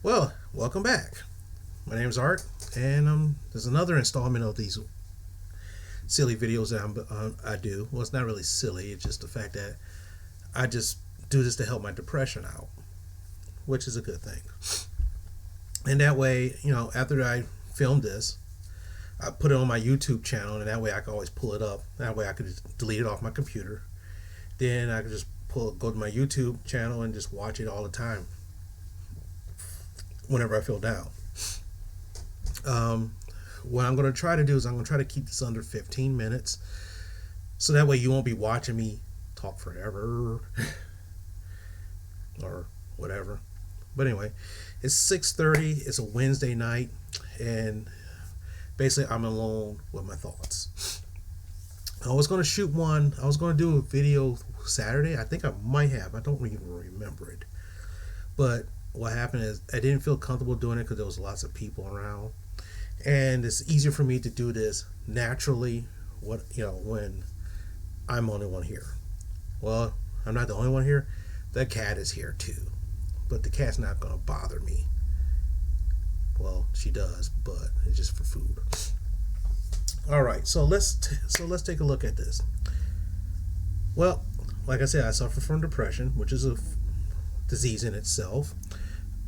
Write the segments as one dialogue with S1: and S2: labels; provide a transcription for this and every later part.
S1: Well, welcome back. My name's Art, and there's another installment of these silly videos that I do. Well, it's not really silly. It's just the fact that I just do this to help my depression out, which is a good thing. And that way, after I film this, I put it on my YouTube channel, and that way I can always pull it up. That way I could just delete it off my computer. Then I could just go to my YouTube channel and just watch it all the time whenever I feel down. What I'm going to try to do is I'm going to try to keep this under 15 minutes, so that way you won't be watching me talk forever or whatever. But anyway, it's 6:30. It's a Wednesday night, and basically I'm alone with my thoughts. I was going to shoot one. I was going to do a video Saturday. I think I might have. I don't even remember it. But what happened is I didn't feel comfortable doing it because there was lots of people around, and it's easier for me to do this naturally. When I'm the only one here. Well, I'm not the only one here. The cat is here too, but the cat's not going to bother me. Well, she does, but it's just for food. All right, so let's take a look at this. Well, like I said, I suffer from depression, which is a disease in itself.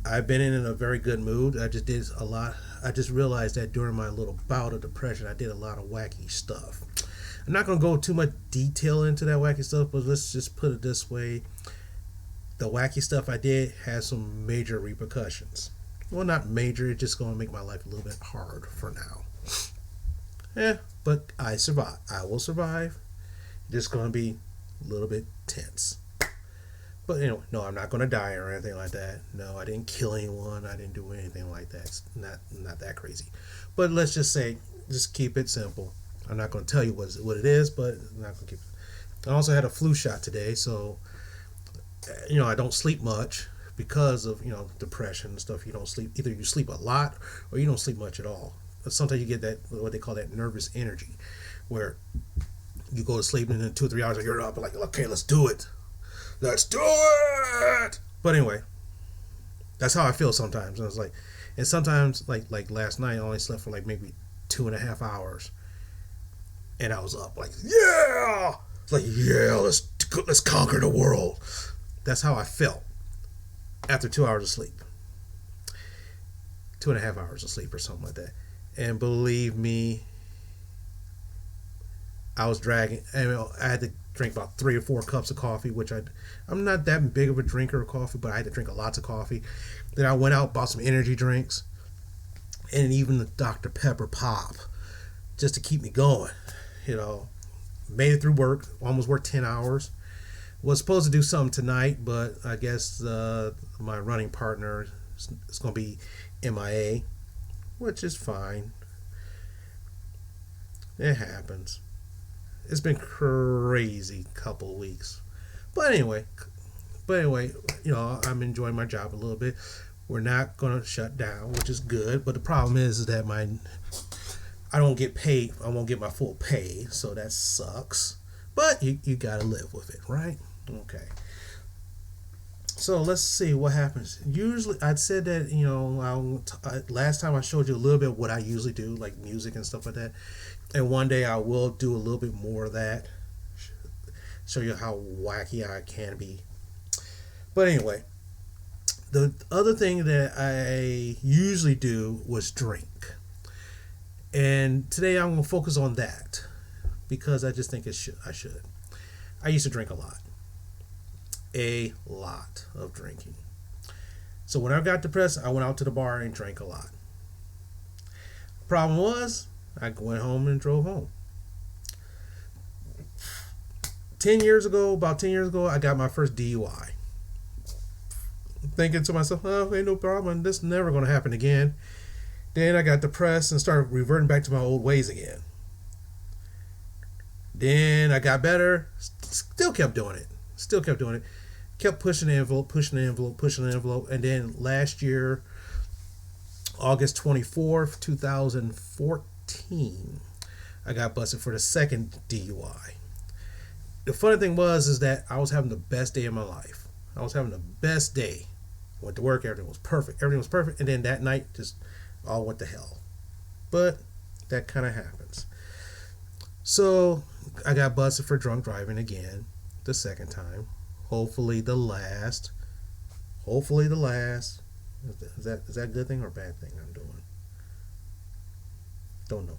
S1: I've been in a very good mood. I just did a lot. I just realized that during my little bout of depression, I did a lot of wacky stuff. I'm not going to go too much detail into that wacky stuff, but let's just put it this way. The wacky stuff I did has some major repercussions. Well, not major. It's just going to make my life a little bit hard for now. But I survive. I will survive. It's just going to be a little bit tense. But anyway, no, I'm not going to die or anything like that. No, I didn't kill anyone. I didn't do anything like that. It's not that crazy. But let's just say, just keep it simple. I'm not going to tell you what it is, but I'm not going to keep it. I also had a flu shot today, so I don't sleep much because of depression and stuff. You don't sleep. Either you sleep a lot or you don't sleep much at all. But sometimes you get that, what they call that nervous energy, where you go to sleep and in 2 or 3 hours you're up like, okay, let's do it. Let's do it. But anyway, that's how I feel sometimes. I was like, and sometimes like last night I only slept for like maybe 2.5 hours, and I was up like, yeah, it's like, yeah, let's conquer the world. That's how I felt after 2 hours of sleep, 2.5 hours of sleep or something like that. And believe me, I was dragging. I had to drink about 3 or 4 cups of coffee, which I'm not that big of a drinker of coffee, but I had to drink lots of coffee. Then I went out, bought some energy drinks, and even the Dr. Pepper pop, just to keep me going. Made it through work. Almost worked 10 hours. Was supposed to do something tonight, but I guess my running partner is going to be MIA, which is fine. It happens. It's been crazy couple of weeks, but anyway, I'm enjoying my job a little bit. We're not gonna shut down, which is good. But the problem is that I don't get paid. I won't get my full pay, so that sucks. But you gotta live with it, right? Okay. So let's see what happens. Usually, I'd said that last time I showed you a little bit of what I usually do, like music and stuff like that. And one day I will do a little bit more of that. Show you how wacky I can be. But anyway, the other thing that I usually do was drink. And today I'm going to focus on that because I just think I should. I used to drink a lot. A lot of drinking. So when I got depressed, I went out to the bar and drank a lot. Problem was, I went home and drove home. About 10 years ago, I got my first DUI. Thinking to myself, oh, ain't no problem. This is never going to happen again. Then I got depressed and started reverting back to my old ways again. Then I got better. Still kept doing it. Kept pushing the envelope. And then last year, August 24th, 2014, I got busted for the second DUI. The funny thing is that I was having the best day of my life. I was having the best day. Went to work, everything was perfect. Everything was perfect. And then that night, just all went to hell. But that kind of happens. So I got busted for drunk driving again, the second time. Hopefully the last. Hopefully the last. Is that a good thing or a bad thing I'm doing? Don't know.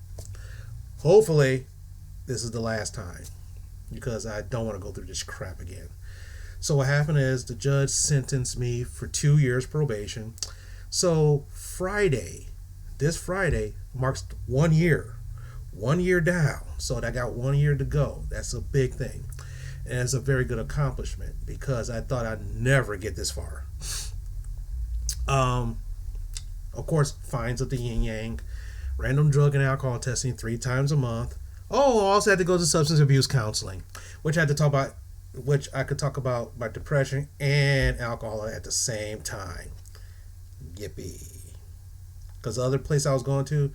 S1: Hopefully this is the last time, because I don't want to go through this crap again. So what happened is the judge sentenced me for 2 years probation. So this Friday marks 1 year. 1 year down. So I got 1 year to go. That's a big thing. And it's a very good accomplishment, because I thought I'd never get this far. Of course, fines at the yin yang, random drug and alcohol testing 3 times a month. Oh, I also had to go to substance abuse counseling, which I could talk about my depression and alcohol at the same time. Yippee. Because the other place I was going to,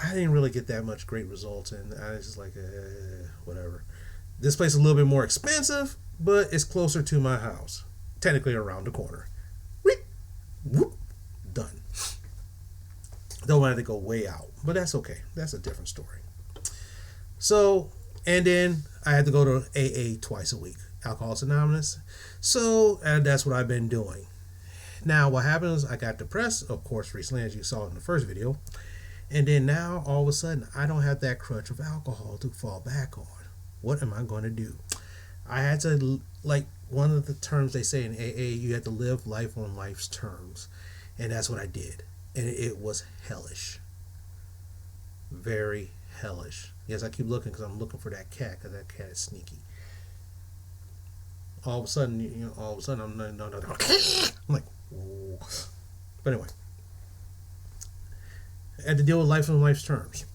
S1: I didn't really get that much great results, and I was just like, whatever. This place is a little bit more expensive, but it's closer to my house. Technically around the corner. Whoop, done. Don't want to go way out, but that's okay. That's a different story. So, and then I had to go to AA twice a week, Alcoholics Anonymous. So, and that's what I've been doing. Now, what happens, I got depressed, of course, recently, as you saw in the first video. And then now, all of a sudden, I don't have that crutch of alcohol to fall back on. What am I going to do? I had to, like one of the terms they say in AA, you have to live life on life's terms. And that's what I did. And it was hellish. Very hellish. Yes, I keep looking because I'm looking for that cat, because that cat is sneaky. All of a sudden, I'm like, whoa. But anyway, I had to deal with life on life's terms.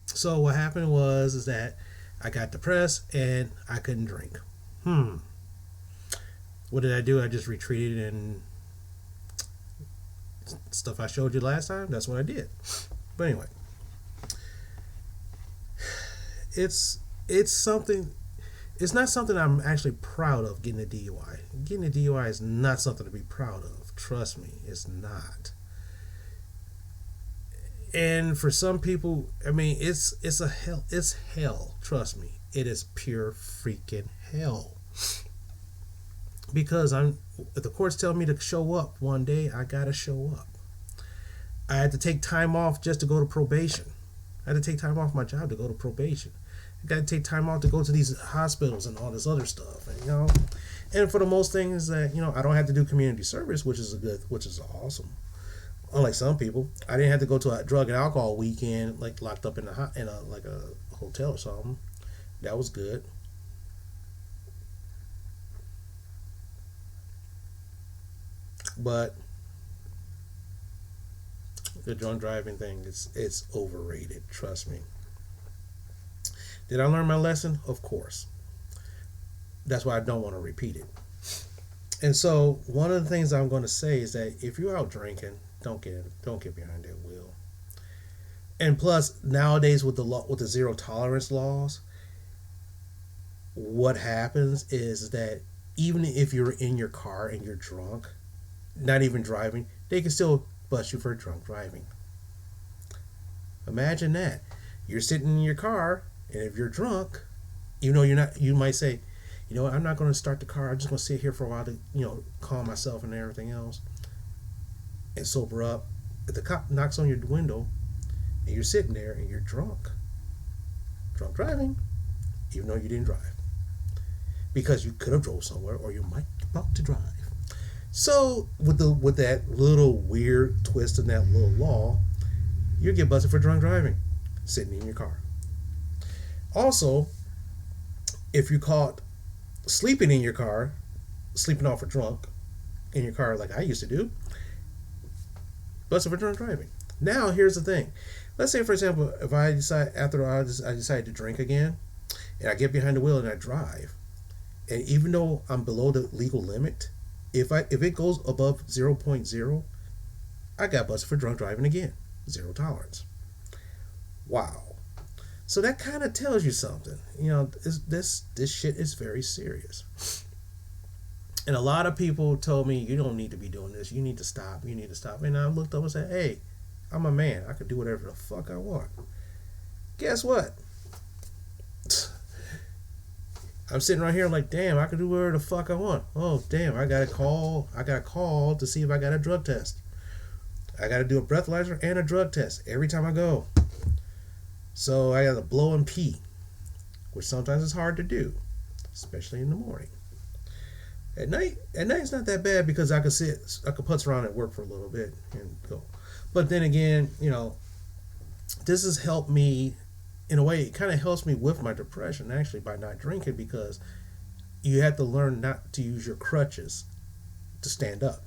S1: So what happened is that I got depressed and I couldn't drink. What did I do? I just retreated, and stuff I showed you last time, that's what I did. But anyway, it's something. It's not something I'm actually proud of, getting a DUI. Getting a DUI is not something to be proud of. Trust me, it's not. And for some people, I mean, it's hell. Trust me, it is pure freaking hell. Because if the courts tell me to show up one day, I gotta show up. I had to take time off just to go to probation. I had to take time off my job to go to probation. I got to take time off to go to these hospitals and all this other stuff, and and for the most things that I don't have to do community service, which is awesome. Unlike some people, I didn't have to go to a drug and alcohol weekend, like locked up in a hotel or something. That was good. But the drunk driving thing it's overrated. Trust me. Did I learn my lesson? Of course. That's why I don't want to repeat it. And so one of the things I'm going to say is that if you're out drinking, don't get behind that wheel. And plus, nowadays with the zero tolerance laws, what happens is that even if you're in your car and you're drunk, not even driving, they can still bust you for drunk driving. Imagine that. You're sitting in your car, and if you're drunk, even though you're not, you might say, what, I'm not going to start the car. I'm just going to sit here for a while to, calm myself and everything else and sober up. If the cop knocks on your window and you're sitting there and you're drunk driving, even though you didn't drive, because you could have drove somewhere or you might be about to drive. So with that little weird twist in that little law, you get busted for drunk driving, sitting in your car. Also, if you're caught sleeping in your car, sleeping off or drunk in your car like I used to do, busted for drunk driving. Now here's the thing. Let's say, for example, if I decide I decide to drink again, and I get behind the wheel and I drive, and even though I'm below the legal limit, if it goes above 0.0, I got busted for drunk driving again. Zero tolerance. Wow. So that kind of tells you something. This shit is very serious. And a lot of people told me, you don't need to be doing this. You need to stop. You need to stop. And I looked up and said, hey, I'm a man. I can do whatever the fuck I want. Guess what? I'm sitting right here like, damn, I can do whatever the fuck I want. Oh, damn, I got a call. I got a call to see if I got a drug test. I got to do a breathalyzer and a drug test every time I go. So I got to blow and pee, which sometimes is hard to do, especially in the morning. At night it's not that bad because I could putz around at work for a little bit and go. But then again, this has helped me in a way. It kind of helps me with my depression actually by not drinking, because you have to learn not to use your crutches to stand up.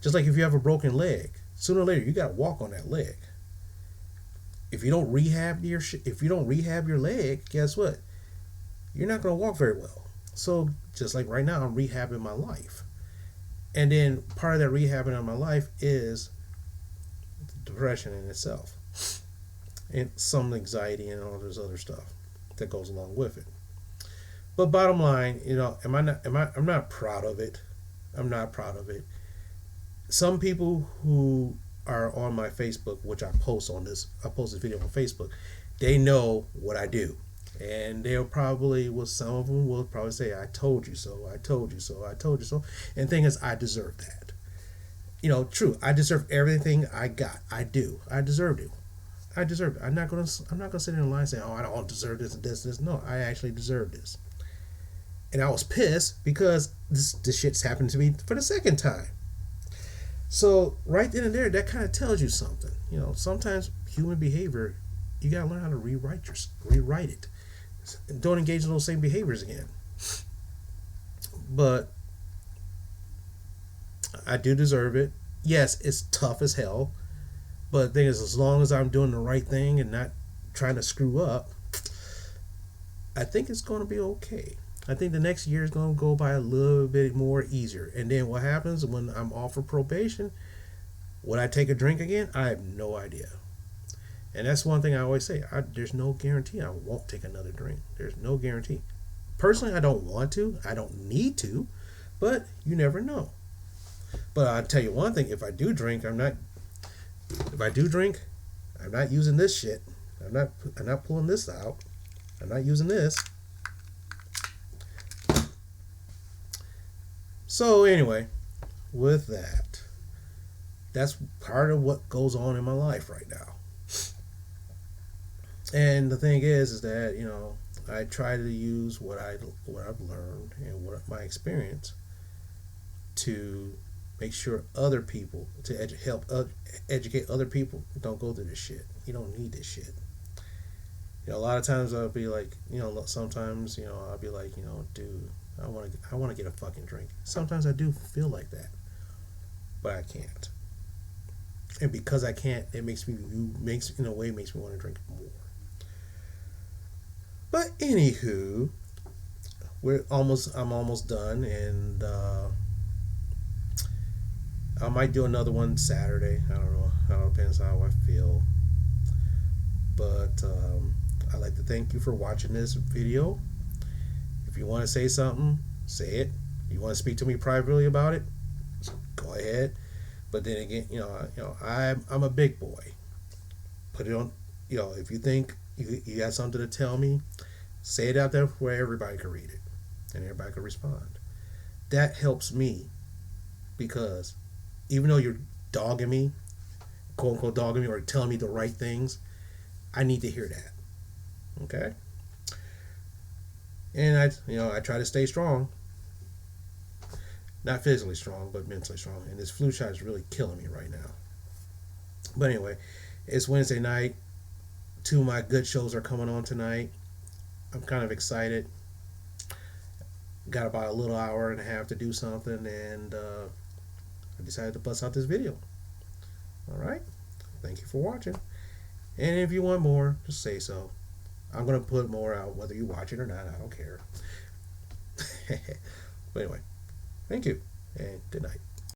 S1: Just like if you have a broken leg, sooner or later you got to walk on that leg. If you don't rehab your leg, guess what? You're not going to walk very well. So just like right now, I'm rehabbing my life. And then part of that rehabbing of my life is depression in itself. And some anxiety and all this other stuff that goes along with it. But bottom line, I'm not proud of it. I'm not proud of it. Some people who are on my Facebook, which I post this video on Facebook, they know what I do. And some of them will probably say, I told you so, I told you so, I told you so. And the thing is, I deserve that. True, I deserve everything I got. I do. I deserve it. I deserve it. I'm not gonna sit in the line and say, oh, I don't deserve this and this. No, I actually deserve this. And I was pissed because this shit's happened to me for the second time. So right then and there, that kind of tells you something. Sometimes human behavior, you gotta learn how to rewrite it. Don't engage in those same behaviors again. But I do deserve it. Yes, it's tough as hell. But the thing is, as long as I'm doing the right thing and not trying to screw up, I think it's going to be okay. I think the next year is going to go by a little bit more easier. And then what happens when I'm off for probation? Would I take a drink again? I have no idea. And that's one thing I always say. There's no guarantee I won't take another drink. There's no guarantee. Personally, I don't want to. I don't need to. But you never know. But I'll tell you one thing. If I do drink, I'm not using this shit. I'm not pulling this out. I'm not using this. So anyway, with that, that's part of what goes on in my life right now. And the thing is that I try to use what I've learned and what my experience to make sure other people, to help educate other people. Don't go through this shit. You don't need this shit. A lot of times I'll be like, sometimes I'll be like, dude, I want to get a fucking drink. Sometimes I do feel like that, but I can't. And because I can't, it makes me want to drink more. But anywho, I'm almost done, and I might do another one Saturday. I don't know. It depends how I feel. But I'd like to thank you for watching this video. If you want to say something, say it. If you want to speak to me privately about it, go ahead. But then again, I'm a big boy. Put it on. If you think you got something to tell me, say it out there where everybody can read it and everybody can respond. That helps me, because even though you're dogging me, quote unquote dogging me, or telling me the right things, I need to hear that. Okay? And I try to stay strong. Not physically strong, but mentally strong. And this flu shot is really killing me right now. But anyway, it's Wednesday night. 2 of my good shows are coming on tonight. I'm kind of excited. Got about a little hour and a half to do something, and I decided to bust out this video. Alright? Thank you for watching. And if you want more, just say so. I'm going to put more out, whether you watch it or not. I don't care. But anyway, thank you, and good night.